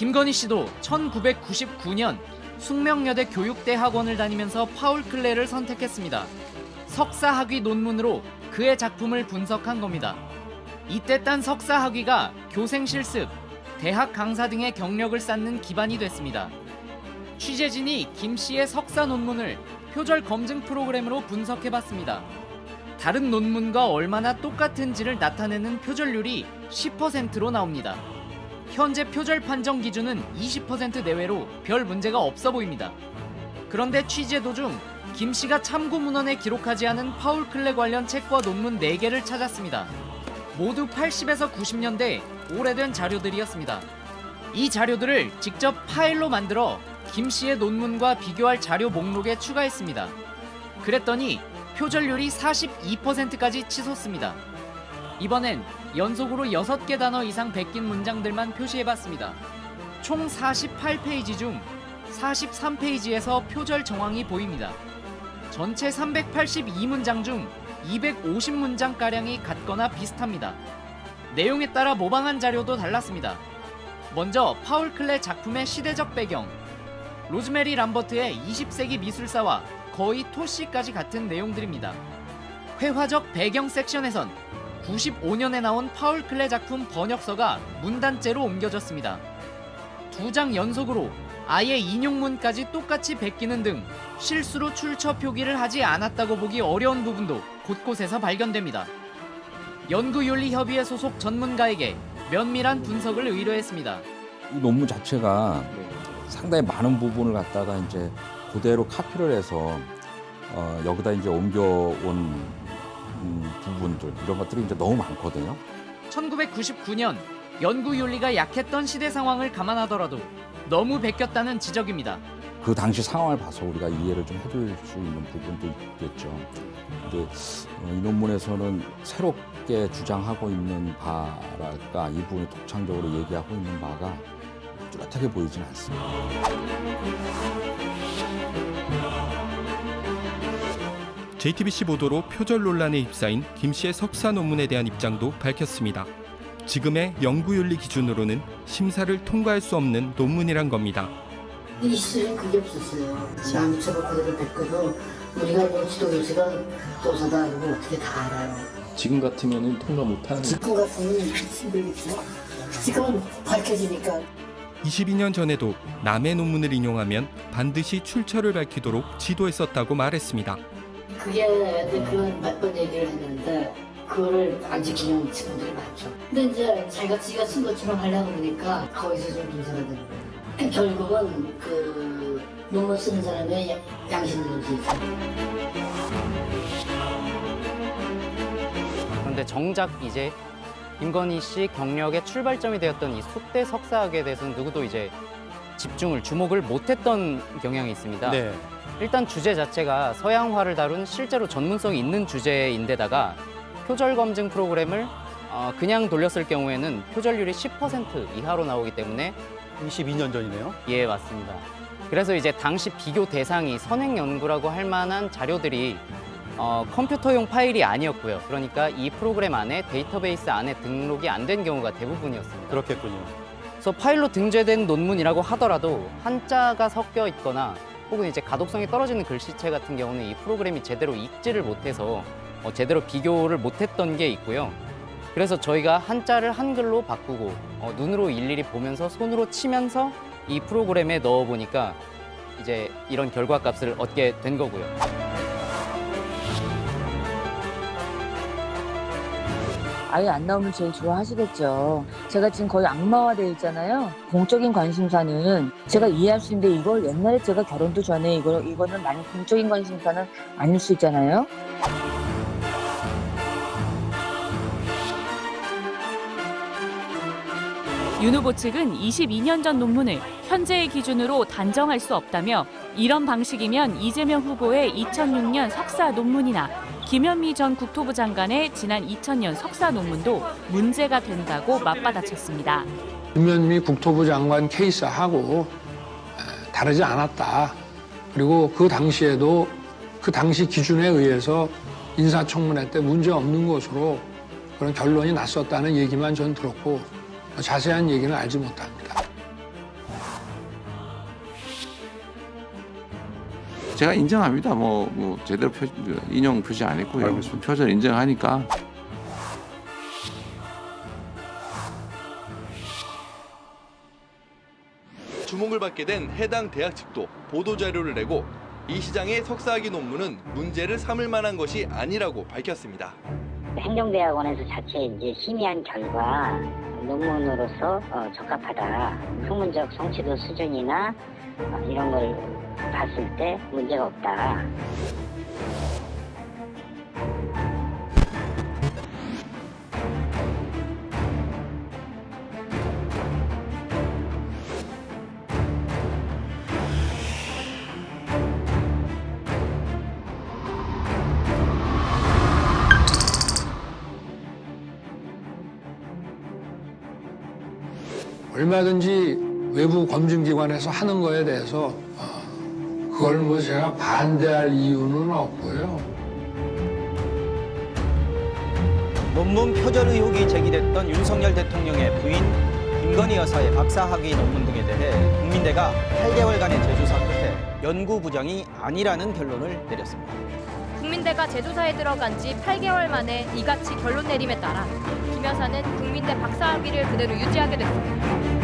김건희 씨도 1999년 숙명여대 교육대 학원을 다니면서 파울 클레를 선택했습니다. 석사 학위 논문으로 그의 작품을 분석한 겁니다. 이때 딴 석사 학위가 교생 실습, 대학 강사 등의 경력을 쌓는 기반이 됐습니다. 취재진이 김 씨의 석사 논문을 표절 검증 프로그램으로 분석해봤습니다. 다른 논문과 얼마나 똑같은지를 나타내는 표절률이 10%로 나옵니다. 현재 표절 판정 기준은 20% 내외로 별 문제가 없어 보입니다. 그런데 취재 도중 김 씨가 참고 문헌에 기록하지 않은 파울 클레 관련 책과 논문 4개를 찾았습니다. 모두 80에서 90년대 오래된 자료들이었습니다. 이 자료들을 직접 파일로 만들어 김 씨의 논문과 비교할 자료 목록에 추가했습니다. 그랬더니 표절률이 42%까지 치솟습니다. 이번엔 연속으로 6개 단어 이상 베낀 문장들만 표시해봤습니다. 총 48페이지 중 43페이지에서 표절 정황이 보입니다. 전체 382문장 중 250문장가량이 같거나 비슷합니다. 내용에 따라 모방한 자료도 달랐습니다. 먼저 파울 클레 작품의 시대적 배경, 로즈메리 람버트의 20세기 미술사와 거의 토시까지 같은 내용들입니다. 회화적 배경 섹션에선 95년에 나온 파울 클레 작품 번역서가 문단째로 옮겨졌습니다. 2장 연속으로 아예 인용문까지 똑같이 베끼는 등 실수로 출처 표기를 하지 않았다고 보기 어려운 부분도 곳곳에서 발견됩니다. 연구윤리협의회 소속 전문가에게 면밀한 분석을 의뢰했습니다. 이 논문 자체가 상당히 많은 부분을 갖다가 이제 그대로 카피를 해서 여기다 이제 옮겨온 부분들 이런 것들이 이제 너무 많거든요. 1999년 연구윤리가 약했던 시대 상황을 감안하더라도 너무 베꼈다는 지적입니다. 그 당시 상황을 봐서 우리가 이해를 좀 해줄 수 있는 부분도 있겠죠. 근데 이 논문에서는 새롭게 주장하고 있는 바랄까 이 부분을 독창적으로 얘기하고 있는 바가 뚜렷하게 보이진 않습니다. JTBC 보도로 표절 논란에 휩싸인 김 씨의 석사 논문에 대한 입장도 밝혔습니다. 지금의 연구윤리 기준으로는 심사를 통과할 수 없는 논문이란 겁니다. 이 시절엔 그게 없었어요. 남처럼 그대로 뱉고도 우리가 뭐 지도교수가 교사다 이거 어떻게 다 알아요. 지금 같으면 통과 못하는. 지금 같으면 힘들겠죠. 지금은 밝혀지니까. 22년 전에도 남의 논문을 인용하면 반드시 출처를 밝히도록 지도했었다고 말했습니다. 그게 그런 몇 번 얘기를 했는데 그거를 안 지키는 친구들이 많죠. 근데 이제 지가 쓴 것처럼 하려고 그러니까 거기서 좀 문제가 되는 거예요. 결국은 그 논문 쓰는 사람의 양심 문제죠. 그런데 정작 이제 김건희 씨 경력의 출발점이 되었던 이 숙대 석사학에 대해서는 누구도 이제 주목을 못했던 경향이 있습니다. 네. 일단 주제 자체가 서양화를 다룬 실제로 전문성이 있는 주제인데다가 표절 검증 프로그램을 그냥 돌렸을 경우에는 표절률이 10% 이하로 나오기 때문에 22년 전이네요. 예, 맞습니다. 그래서 이제 당시 비교 대상이 선행 연구라고 할 만한 자료들이 컴퓨터용 파일이 아니었고요. 그러니까 이 프로그램 안에 데이터베이스 안에 등록이 안 된 경우가 대부분이었습니다. 그렇겠군요. 그래서 파일로 등재된 논문이라고 하더라도 한자가 섞여 있거나 혹은 이제 가독성이 떨어지는 글씨체 같은 경우는 이 프로그램이 제대로 읽지를 못해서 제대로 비교를 못했던 게 있고요. 그래서 저희가 한자를 한글로 바꾸고 눈으로 일일이 보면서 손으로 치면서 이 프로그램에 넣어보니까 이제 이런 결과값을 얻게 된 거고요. 아예 안 나오면 제일 좋아하시겠죠. 제가 지금 거의 악마화되어 있잖아요. 공적인 관심사는 제가 이해할 수 있는데 이걸 옛날에 제가 결혼도 전에 이거는 많이 공적인 관심사는 아닐 수 있잖아요. 윤 후보 측은 22년 전 논문을 현재의 기준으로 단정할 수 없다며 이런 방식이면 이재명 후보의 2006년 석사 논문이나 김현미 전 국토부 장관의 지난 2000년 석사 논문도 문제가 된다고 맞받아쳤습니다. 김현미 국토부 장관 케이스하고 다르지 않았다. 그리고 그 당시에도 그 당시 기준에 의해서 인사청문회 때 문제 없는 것으로 그런 결론이 났었다는 얘기만 전 들었고 자세한 얘기는 알지 못합니다. 제가 인정합니다. 뭐 제대로 인용 표시 안 했고요. 알겠습니다. 표절 인정하니까. 주목을 받게 된 해당 대학 측도 보도 자료를 내고 이 시장의 석사학위 논문은 문제를 삼을 만한 것이 아니라고 밝혔습니다. 행정대학원에서 자체 이제 심의한 결과 논문으로서 적합하다. 학문적 성취도 수준이나 이런 걸 봤을 때 문제가 없다. 얼마든지 외부 검증기관에서 하는 거에 대해서 그걸 뭐 제가 반대할 이유는 없고요. 논문 표절 의혹이 제기됐던 윤석열 대통령의 부인 김건희 여사의 박사학위 논문 등에 대해 국민대가 8개월간의 재조사 끝에 연구부정이 아니라는 결론을 내렸습니다. 국민대가 재조사에 들어간 지 8개월 만에 이같이 결론 내림에 따라 김 여사는 국민대 박사학위를 그대로 유지하게 됐습니다.